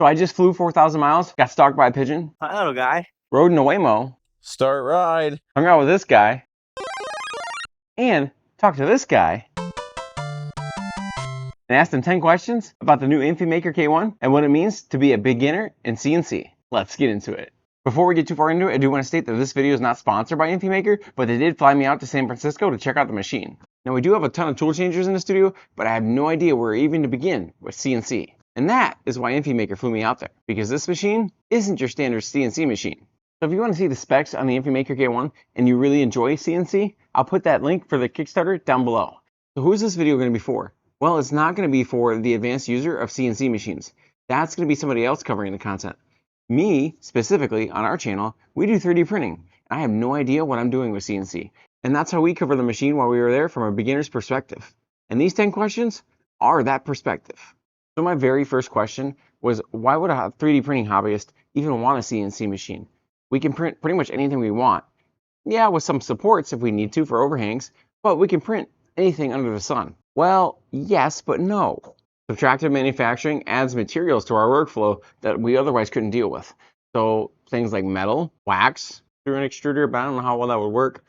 So I just flew 4,000 miles, got stalked by a pigeon, Hi, little guy. rode in a Waymo, Start ride. hung out with this guy, and talked to this guy, and asked him 10 questions about the new InfiMaker K1 and what it means to be a beginner in CNC. Let's get into it. Before we get too far into it, I do want to state that this video is not sponsored by InfiMaker, but they did fly me out to San Francisco to check out the machine. Now we do have a ton of tool changers in the studio, but I have no idea where even to begin with CNC. And that is why InfiMaker flew me out there, because this machine isn't your standard CNC machine. So if you want to see the specs on the InfiMaker K1 and you really enjoy CNC, I'll put that link for the Kickstarter down below. So who is this video going to be for? Well, it's not going to be for the advanced user of CNC machines. That's going to be somebody else covering the content. Me, specifically, on our channel, we do 3D printing. I have no idea what I'm doing with CNC. And that's how we cover the machine while we were there from a beginner's perspective. And these 10 questions are that perspective. So my very first question was, why would a 3D printing hobbyist even want a CNC machine? We can print pretty much anything we want. Yeah, with some supports if we need to for overhangs, but we can print anything under the sun. Well, yes, but no. Subtractive manufacturing adds materials to our workflow that we otherwise couldn't deal with. So things like metal, wax through an extruder, but I don't know how well that would work.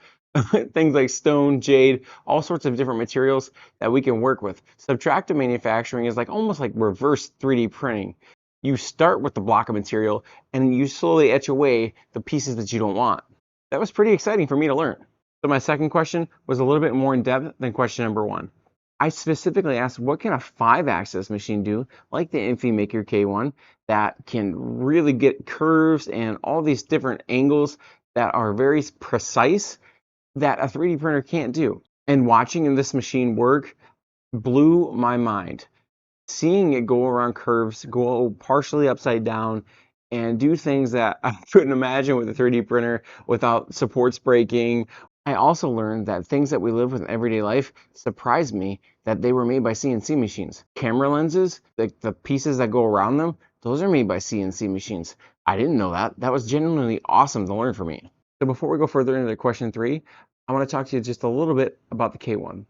Things like stone, jade, all sorts of different materials that we can work with. Subtractive manufacturing is almost like reverse 3D printing. You start with the block of material and you slowly etch away the pieces that you don't want. That was pretty exciting for me to learn. So my second question was a little bit more in depth than question number one. I specifically asked, what can a 5-axis machine do, like the InfiMaker K1, that can really get curves and all these different angles that are very precise that a 3D printer can't do? And watching this machine work blew my mind. Seeing it go around curves, go partially upside down, and do things that I couldn't imagine with a 3D printer without supports breaking. I also learned that things that we live with in everyday life surprised me that they were made by CNC machines. Camera lenses, the pieces that go around them, those are made by CNC machines. I didn't know that. That was genuinely awesome to learn for me. So before we go further into question 3, I want to talk to you just a little bit about the K1.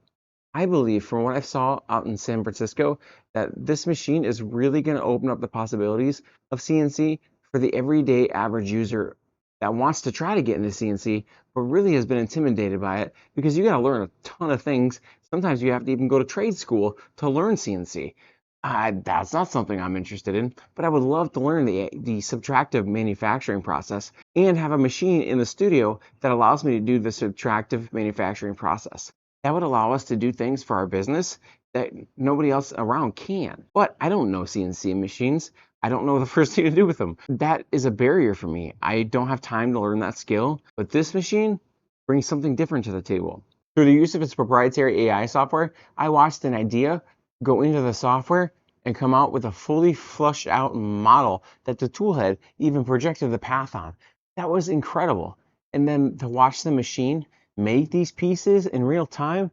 I believe from what I saw out in San Francisco that this machine is really going to open up the possibilities of CNC for the everyday average user that wants to try to get into CNC, but really has been intimidated by it because you got to learn a ton of things. Sometimes you have to even go to trade school to learn CNC. That's not something I'm interested in, but I would love to learn the subtractive manufacturing process and have a machine in the studio that allows me to do the subtractive manufacturing process. That would allow us to do things for our business that nobody else around can. But I don't know CNC machines. I don't know the first thing to do with them. That is a barrier for me. I don't have time to learn that skill, but this machine brings something different to the table. Through the use of its proprietary AI software, I watched an idea go into the software and come out with a fully flushed out model that the toolhead even projected the path on. That was incredible. And then to watch the machine make these pieces in real time,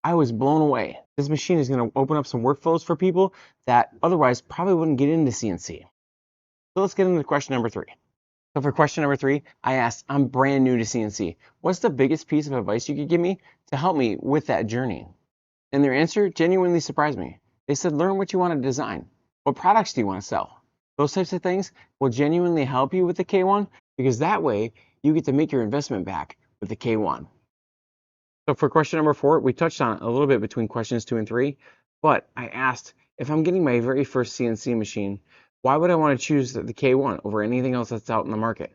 I was blown away. This machine is going to open up some workflows for people that otherwise probably wouldn't get into CNC. So let's get into question number 3. So for question number 3, I asked, I'm brand new to CNC. What's the biggest piece of advice you could give me to help me with that journey? And their answer genuinely surprised me. They said, learn what you want to design. What products do you want to sell? Those types of things will genuinely help you with the K1 because that way you get to make your investment back with the K1. So for question number 4, we touched on it a little bit between questions 2 and 3, but I asked, if I'm getting my very first CNC machine, why would I want to choose the K1 over anything else that's out in the market?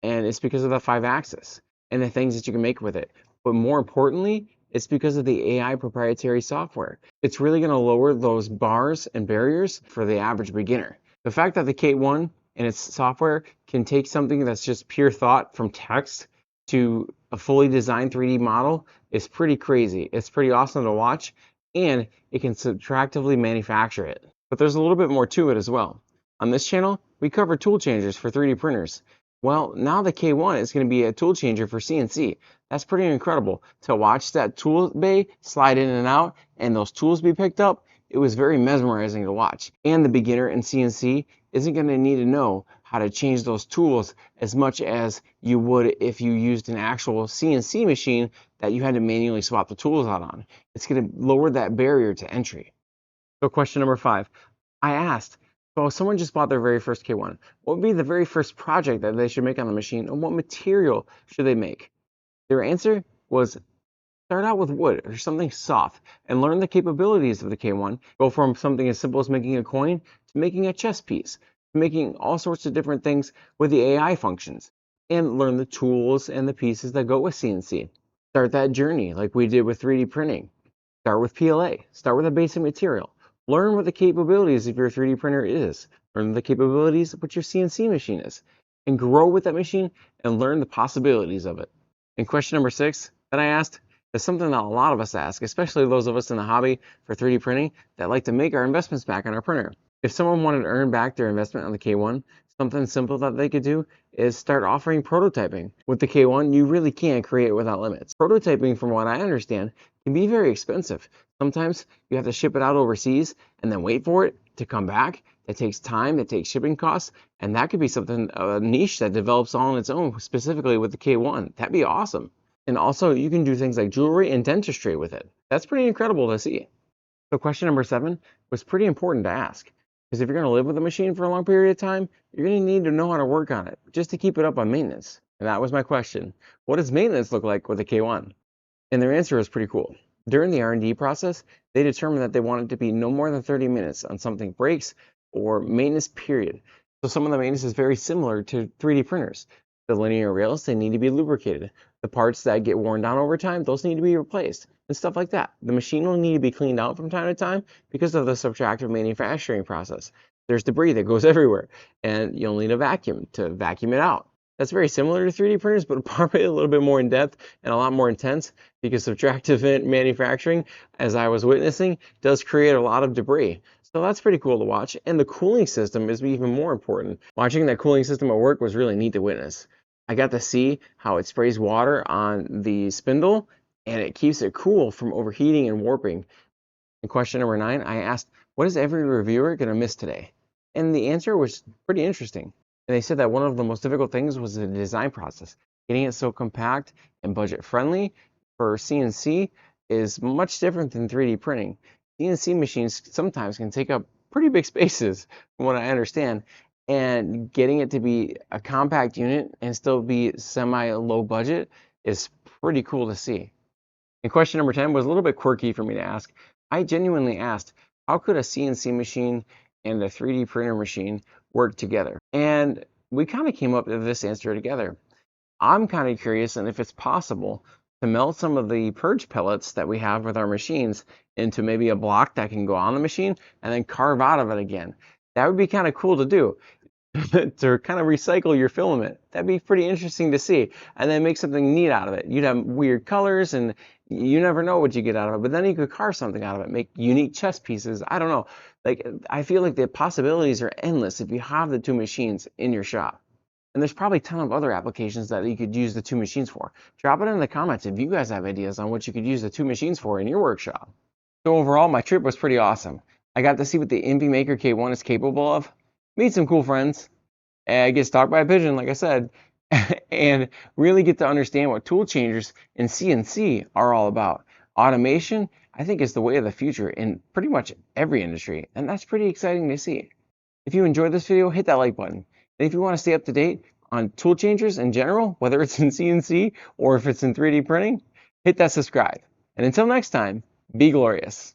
And it's because of the 5-axis and the things that you can make with it. But more importantly, it's because of the AI proprietary software. It's really going to lower those bars and barriers for the average beginner. The fact that the K1 and its software can take something that's just pure thought from text to a fully designed 3D model is pretty crazy. It's pretty awesome to watch, and it can subtractively manufacture it. But there's a little bit more to it as well. On this channel, we cover tool changers for 3D printers. Well, now the K1 is going to be a tool changer for CNC. That's pretty incredible. To watch that tool bay slide in and out and those tools be picked up, it was very mesmerizing to watch. And the beginner in CNC isn't going to need to know how to change those tools as much as you would if you used an actual CNC machine that you had to manually swap the tools out on. It's going to lower that barrier to entry. So question number 5, I asked, So if someone just bought their very first K1, what would be the very first project that they should make on the machine, and what material should they make? Their answer was start out with wood or something soft and learn the capabilities of the K1. Go from something as simple as making a coin to making a chess piece, to making all sorts of different things with the AI functions, and learn the tools and the pieces that go with CNC. Start that journey like we did with 3D printing. Start with PLA. Start with a basic material. Learn what the capabilities of your 3D printer is. Learn the capabilities of what your CNC machine is. And grow with that machine and learn the possibilities of it. And question number 6 that I asked is something that a lot of us ask, especially those of us in the hobby for 3D printing that like to make our investments back on our printer. If someone wanted to earn back their investment on the K1, something simple that they could do is start offering prototyping. With the K1, you really can create without limits. Prototyping, from what I understand, can be very expensive. Sometimes you have to ship it out overseas and then wait for it to come back. It takes time, it takes shipping costs, and that could be something, a niche that develops all on its own, specifically with the K1. That'd be awesome. And also, you can do things like jewelry and dentistry with it. That's pretty incredible to see. So question number 7 was pretty important to ask. Because if you're going to live with a machine for a long period of time, you're going to need to know how to work on it just to keep it up on maintenance. And that was my question. What does maintenance look like with a K1? And their answer was pretty cool. During the R&D process, they determined that they wanted to be no more than 30 minutes on something breaks or maintenance period. So some of the maintenance is very similar to 3D printers. The linear rails, they need to be lubricated. The parts that get worn down over time, those need to be replaced and stuff like that. The machine will need to be cleaned out from time to time because of the subtractive manufacturing process. There's debris that goes everywhere, and you'll need a vacuum to vacuum it out. That's very similar to 3D printers, but probably a little bit more in depth and a lot more intense because subtractive manufacturing, as I was witnessing, does create a lot of debris. So that's pretty cool to watch. And the cooling system is even more important. Watching that cooling system at work was really neat to witness. I got to see how it sprays water on the spindle and it keeps it cool from overheating and warping. In question number 9, I asked, what is every reviewer going to miss today? And the answer was pretty interesting. And they said that one of the most difficult things was the design process. Getting it so compact and budget friendly for CNC is much different than 3D printing. CNC machines sometimes can take up pretty big spaces, from what I understand, and getting it to be a compact unit and still be semi-low budget is pretty cool to see. And question number 10 was a little bit quirky for me to ask. I genuinely asked, how could a CNC machine and a 3D printer machine work together? And we kind of came up with this answer together. I'm kind of curious, and if it's possible, to melt some of the purge pellets that we have with our machines into maybe a block that can go on the machine and then carve out of it again. That would be kind of cool to do. To kind of recycle your filament. That'd be pretty interesting to see. And then make something neat out of it. You'd have weird colors and you never know what you get out of it. But then you could carve something out of it, make unique chess pieces. I don't know. Like, I feel like the possibilities are endless if you have the two machines in your shop. And there's probably a ton of other applications that you could use the two machines for. Drop it in the comments if you guys have ideas on what you could use the two machines for in your workshop. So overall, my trip was pretty awesome. I got to see what the InfiMaker K1 is capable of. Meet some cool friends, and get stalked by a pigeon, like I said, and really get to understand what Toolchangers and CNC are all about. Automation, I think, is the way of the future in pretty much every industry, and that's pretty exciting to see. If you enjoyed this video, hit that like button. And if you want to stay up to date on Toolchangers in general, whether it's in CNC or if it's in 3D printing, hit that subscribe. And until next time, be glorious.